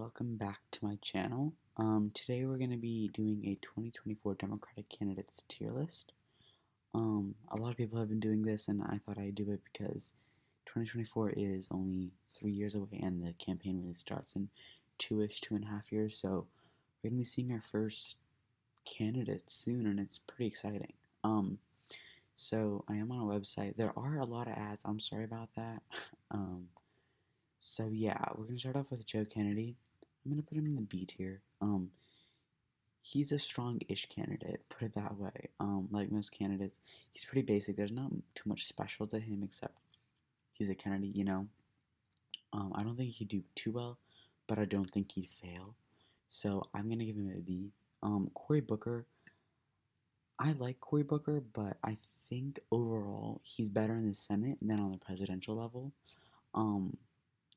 welcome back to my channel. Today we're going to be doing a 2024 Democratic candidates tier list. A lot of people have been doing this, and I thought I'd do it because 2024 is only 3 years away, and the campaign really starts in 2.5 years. So we're going to be seeing our first candidate soon, and it's pretty exciting. So I am on a website. There are a lot of ads. I'm sorry about that. So yeah, we're gonna start off with Joe Kennedy. I'm gonna put him in the B tier. He's a strong-ish candidate, put it that way. Like most candidates, he's pretty basic. There's not too much special to him except he's a Kennedy. I don't think he'd do too well, but I don't think he'd fail. So I'm gonna give him a B. Cory Booker. I like Cory Booker, but I think overall he's better in the Senate than on the presidential level. Um,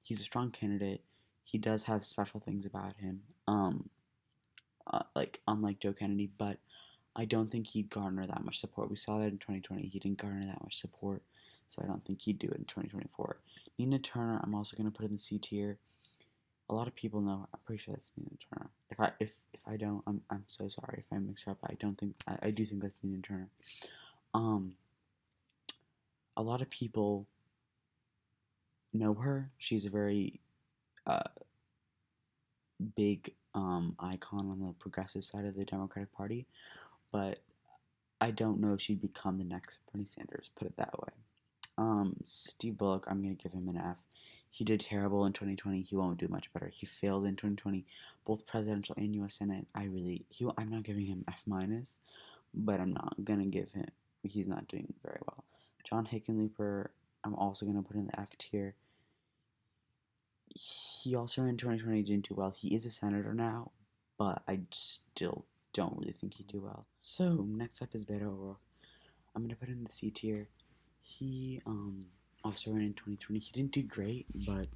he's a strong candidate. He does have special things about him, like unlike Joe Kennedy, but I don't think he'd garner that much support. We saw that in 2020. He didn't garner that much support, so I don't think he'd do it in 2024. Nina Turner, I'm also going to put in the C tier. A lot of people know. I'm pretty sure that's Nina Turner. If I don't, I'm so sorry if I mix her up. I do think that's Nina Turner. A lot of people know her. She's a very uh, big icon on the progressive side of the Democratic Party, but I don't know if she'd become the next Bernie Sanders, put it that way. Steve Bullock, I'm going to give him an F. He did terrible in 2020. He won't do much better. He failed in 2020, both presidential and U.S. Senate. I'm not giving him F minus, but I'm not going to give him, he's not doing very well. John Hickenlooper, I'm also going to put in the F tier. He also in 2020 didn't do well. He is a senator now, but I still don't really think he'd do well. So next up is Beto O'Rourke. I'm gonna put him in the C tier. He also ran in 2020. He didn't do great, but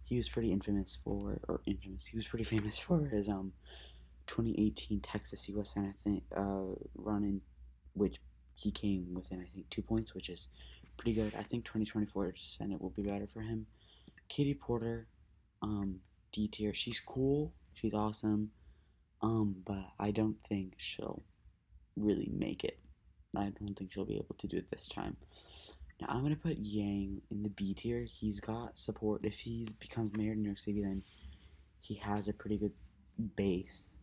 he was pretty He was pretty famous for his 2018 Texas U.S. Senate run in which he came within I think 2 points, which is pretty good. I think 2024 Senate will be better for him. Katie Porter, D tier. She's cool. She's awesome. But I don't think she'll really make it. I don't think she'll be able to do it this time. Now I'm gonna put Yang in the B tier. He's got support. If he becomes mayor of New York City, then he has a pretty good base.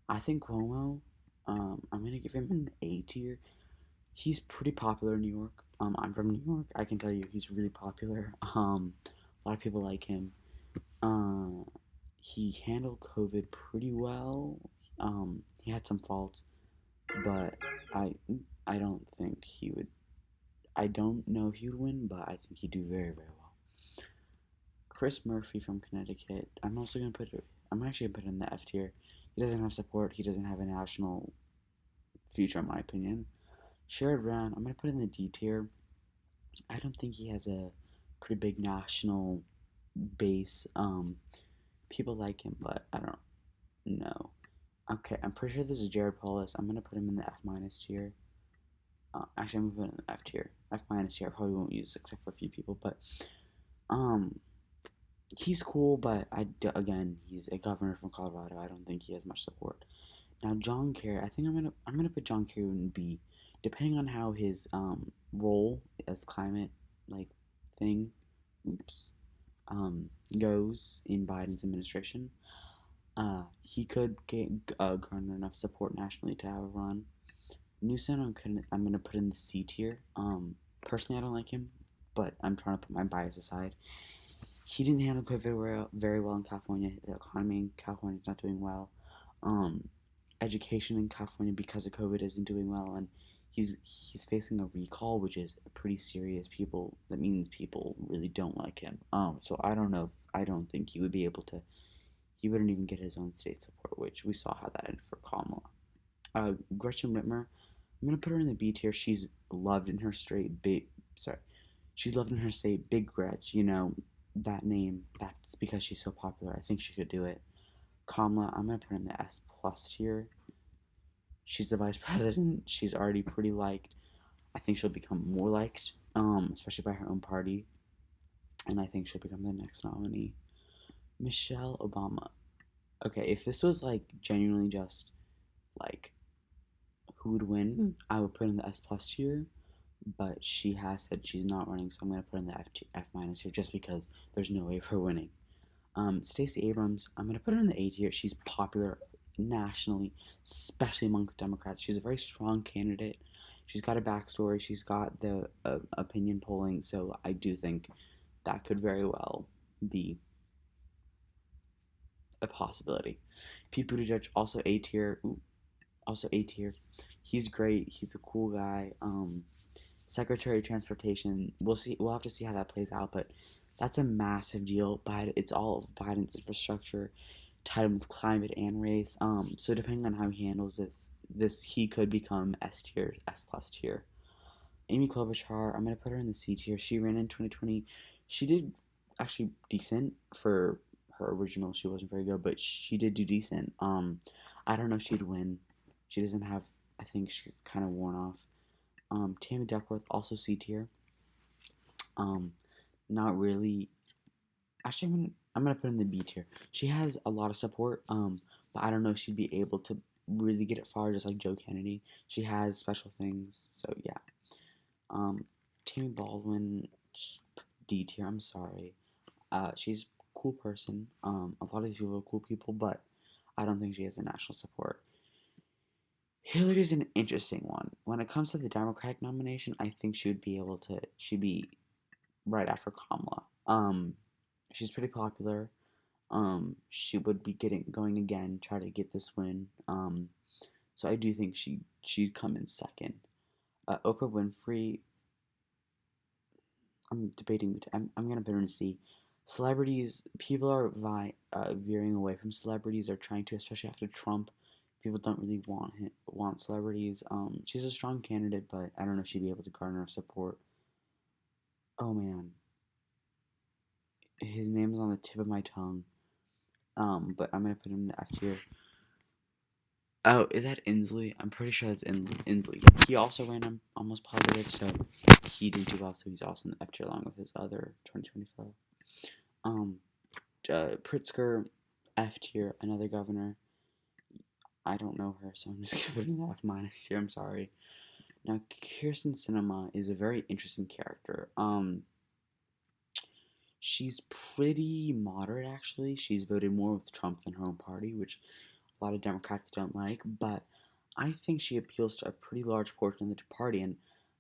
I think Cuomo. I'm gonna give him an A tier. He's pretty popular in New York. I'm from New York. I can tell you he's really popular. A lot of people like him. He handled COVID pretty well. He had some faults, but I don't think he would. I don't know if he would win, but I think he'd do very very well. Chris Murphy from Connecticut. I'm actually gonna put in the F tier. He doesn't have support. He doesn't have a national future, in my opinion. Sherrod Brown. I'm gonna put in the D tier. I don't think he has a pretty big national base. People like him, but I don't know. Okay, I'm pretty sure this is Jared Polis. I'm gonna put him in the F minus tier. Actually, I'm gonna put him in the F tier. F minus tier. I probably won't use except for a few people, but um, he's cool. But again, he's a governor from Colorado. I don't think he has much support. Now, John Kerry. I think I'm gonna put John Kerry in B, depending on how his role as climate like thing, oops, goes in Biden's administration. He could garner enough support nationally to have a run. Newsom, I'm gonna put in the C tier. Personally, I don't like him, but I'm trying to put my bias aside. He didn't handle COVID very well in California. The economy in California is not doing well. Um, Education in California because of COVID isn't doing well, and he's facing a recall, which is pretty serious. That means people really don't like him. So I don't know. I don't think he would be able to. He wouldn't even get his own state support, which we saw how that ended for Kamala. Gretchen Whitmer, I'm gonna put her in the B tier. She's loved in her state. She's loved in her state. Big Gretch, that name. That's because she's so popular. I think she could do it. Kamala, I'm gonna put her in the S plus tier. She's the vice president. She's already pretty liked. I think she'll become more liked, especially by her own party. And I think she'll become the next nominee. Michelle Obama. Okay, if this was like genuinely just like who would win, I would put in the S plus tier. But she has said she's not running, so I'm gonna put in the F minus here just because there's no way of her winning. Stacey Abrams, I'm gonna put her in the A tier. She's popular nationally, especially amongst Democrats. She's a very strong candidate. She's got a backstory. She's got the opinion polling, so I do think that could very well be a possibility. Pete Buttigieg, also A tier. Also A tier. He's great. He's a cool guy. Secretary of Transportation. We'll see. We'll have to see how that plays out, but that's a massive deal. Biden, it's all Biden's infrastructure, tied in with climate and race. So depending on how he handles this he could become S tier, S plus tier. Amy Klobuchar, I'm gonna put her in the C tier. She ran in 2020. She did actually decent for her original. She wasn't very good, but she did do decent. I don't know if she'd win. She doesn't have. I think she's kind of worn off. Tammy Duckworth, also C tier. Um, Not really. Actually, I'm gonna put in the B tier. She has a lot of support. But I don't know if she'd be able to really get it far, just like Joe Kennedy. She has special things, so yeah. Um, Tammy Baldwin, D tier. I'm sorry. She's a cool person. A lot of these people are cool people, but I don't think she has the national support. Hillary's an interesting one. When it comes to the Democratic nomination, I think she would be able to. She'd be right after Kamala. She's pretty popular. She would be getting going again, try to get this win. So I do think she'd come in second. Oprah Winfrey, I'm debating. I'm gonna put her in C. Celebrities, people are veering away from celebrities, or trying to, especially after Trump. People don't really want celebrities. She's a strong candidate, but I don't know if she'd be able to garner support. Oh man, his name is on the tip of my tongue. But I'm gonna put him in the F tier. Oh, is that Inslee? I'm pretty sure that's Inslee. He also ran on almost positive, so he didn't do well. So he's also in the F tier along with his other 2025. Um, Pritzker, F tier, another governor. I don't know her, so I'm just gonna put in the F minus here. I'm sorry. Now, Kirsten Sinema is a very interesting character. She's pretty moderate actually. She's voted more with Trump than her own party, which a lot of Democrats don't like, but I think she appeals to a pretty large portion of the party, and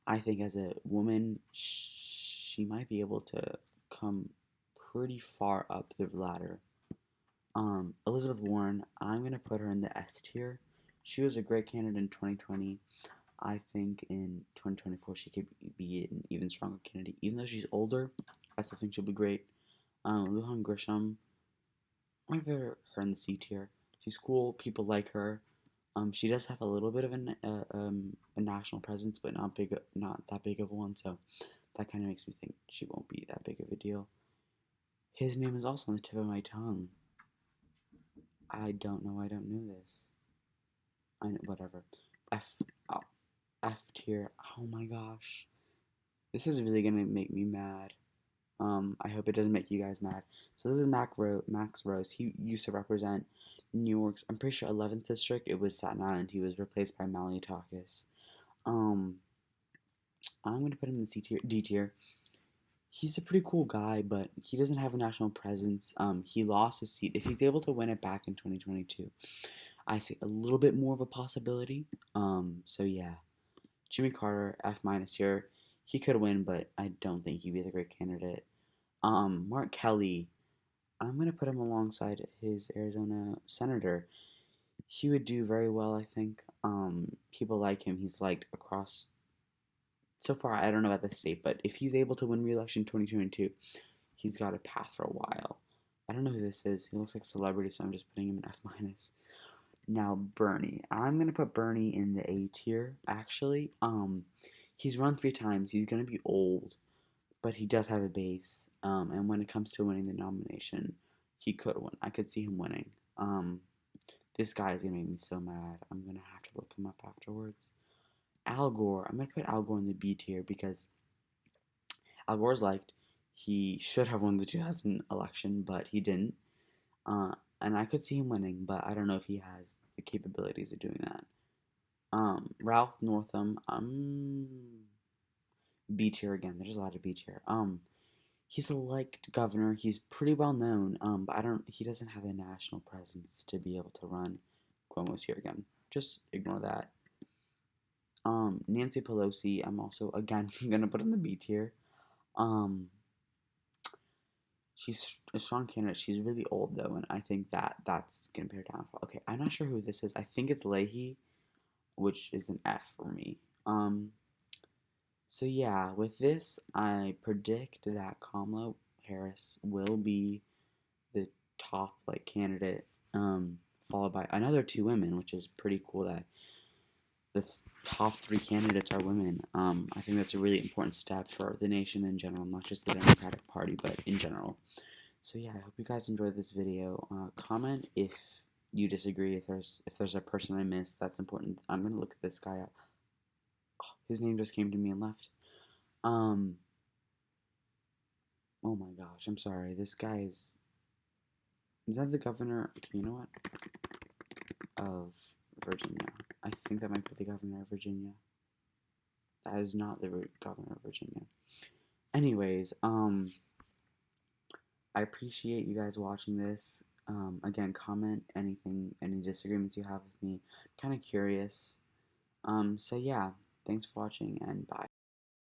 I think as a woman, she might be able to come pretty far up the ladder. Elizabeth Warren, I'm gonna put her in the S tier. She was a great candidate in 2020. I think in 2024 she could be an even stronger candidate. Even though she's older, I still think she'll be great. Lujan Grisham, I'm gonna put her in the C tier. She's cool. People like her. She does have a little bit of a national presence, but not that big of a one. So that kind of makes me think she won't be that big of a deal. His name is also on the tip of my tongue. I don't know. I don't know this. I know, whatever. F oh, F tier. Oh my gosh, this is really gonna make me mad. I hope it doesn't make you guys mad. So this is Max Rose. He used to represent New York's, I'm pretty sure 11th district. It was Staten Island. He was replaced by Malliotakis. Um, I'm gonna put him in the C tier, D tier. He's a pretty cool guy, but he doesn't have a national presence. He lost his seat. If he's able to win it back in 2022, I see a little bit more of a possibility. So yeah, Jimmy Carter, F minus here. He could win, but I don't think he'd be the great candidate. Mark Kelly, I'm gonna put him alongside his Arizona senator. He would do very well, I think. People like him. He's liked across. So far, I don't know about the state, but if he's able to win re-election 2022, he's got a path for a while. I don't know who this is. He looks like a celebrity, so I'm just putting him in F minus. Now Bernie, I'm gonna put Bernie in the A tier. Actually, he's run 3 times. He's gonna be old, but he does have a base. And when it comes to winning the nomination, he could win. I could see him winning. This guy is gonna make me so mad. I'm gonna have to look him up afterwards. Al Gore. I'm gonna put Al Gore in the B tier because Al Gore's liked. He should have won the 2000 election, but he didn't. And I could see him winning, but I don't know if he has the capabilities of doing that. Ralph Northam, B tier again. There's a lot of B tier. He's a liked governor. He's pretty well known. But I don't. He doesn't have the national presence to be able to run. Cuomo's here again. Just ignore that. Nancy Pelosi, I'm also again gonna put in the B tier. Um, she's a strong candidate. She's really old though, and I think that's gonna be her downfall. Okay, I'm not sure who this is. I think it's Leahy, which is an F for me. So yeah, with this, I predict that Kamala Harris will be the top like candidate, followed by another two women, which is pretty cool that the top three candidates are women. I think that's a really important step for the nation in general, not just the Democratic Party, but in general. So yeah, I hope you guys enjoyed this video. Comment if you disagree. If there's a person I missed that's important. I'm gonna look at this guy up. Oh, his name just came to me and left. Um. Oh my gosh, I'm sorry. This guy is. Is that the governor? Okay, you know what? Of Virginia. I think that might be the governor of Virginia. That is not the governor of Virginia. Anyways, I appreciate you guys watching this. Again, comment anything, any disagreements you have with me. Kind of curious. So yeah, thanks for watching and bye.